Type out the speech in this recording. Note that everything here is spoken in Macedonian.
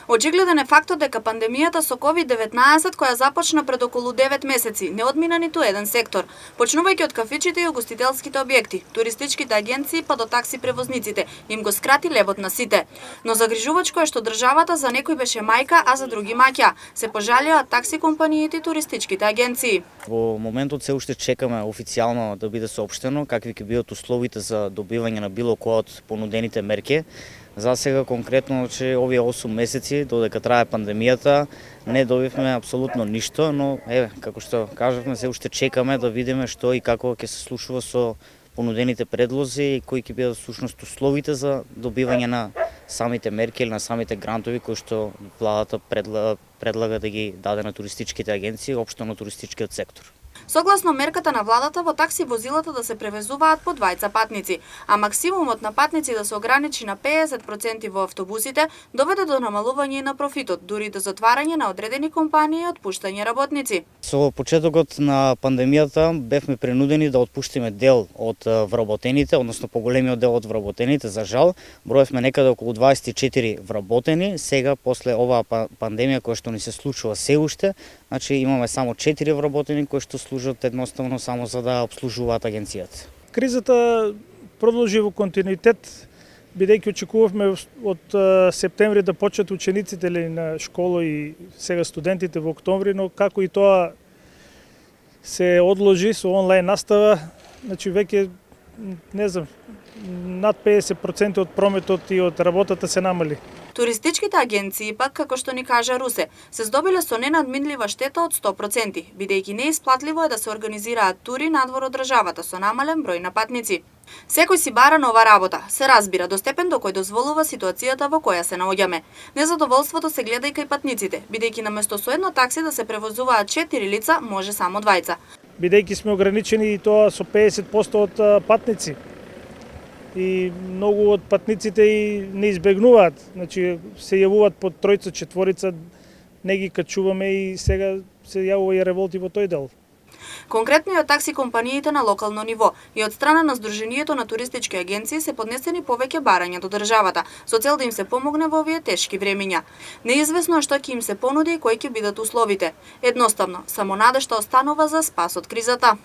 Очигледен е фактот дека пандемијата со COVID-19, која започна пред околу 9 месеци, не одмина ниту еден сектор, почнувајќи од кафичите и угостителските објекти, туристичките агенции па до такси превозниците, им го скрати левот на сите. Но загрижувачко е што државата за некои беше мајка, а за други маќа. Се пожалија такси компаниите и туристичките агенции. Во моментот се уште чекаме официјално да биде соопштено какви ќе бидат условите за добивање на било која од понудените мерки. За сега конкретно, че овие 8 месеци додека трае пандемијата не добивме апсолутно ништо, но како што кажавме, се уште чекаме да видиме што и како ќе се случува со понудените предлози и кои ќе бидат всушност условите за добивање на самите мерки или на самите грантови кои што владата предлага да ги даде на туристичките агенции и општо на туристичкиот сектор. Согласно мерката на владата, во такси возилата да се превезуваат по двајца патници, а максимумот на патници да се ограничи на 50% во автобусите, доведе до намалување на профитот, дури до затварање на одредени компании и отпуштање работници. Со почетокот на пандемијата бевме принудени да отпуштиме дел од вработените, односно поголемиот дел од вработените, за жал, броевме некаде околу 24 вработени. Сега после оваа пандемија која што ни се случува се уште, значи имаме само 4 вработени кои што служат едноставно само за да обслужуваат агенцијата. Кризата продолжи во континуитет, бидејќи очекувавме од септември да почнат учениците на школа и сега студентите во октомври, но како и тоа се одложи со онлайн настава, значи веќе не знам, над 50% од прометот и од работата се намали. Туристичките агенции пак, како што ни кажа Русе, се здобиле со ненадминлива штета од 100%, бидејќи неисплатливо е да се организираат тури надвор од државата со намален број на патници. Секој си бара нова работа, се разбира до степен до кој дозволува ситуацијата во која се наоѓаме. Незадоволството се гледа и кај патниците, бидејќи наместо со едно такси да се превозуваат 4 лица, може само двајца. Бидејќи сме ограничени и тоа со 50% од патници. И многу од патниците и не избегнуваат, значи се јавуваат по тројца, четворица, не ги качуваме и сега се јавува и револти во тој дел. Конкретно и од такси компаниите на локално ниво и од страна на Сдруженијето на туристички агенции се поднесени повеќе барања до државата, со цел да им се помогне во овие тешки времиња. Неизвестно е што ќе им се понуди и кои ќе бидат условите. Едноставно, само надежта останува за спас од кризата.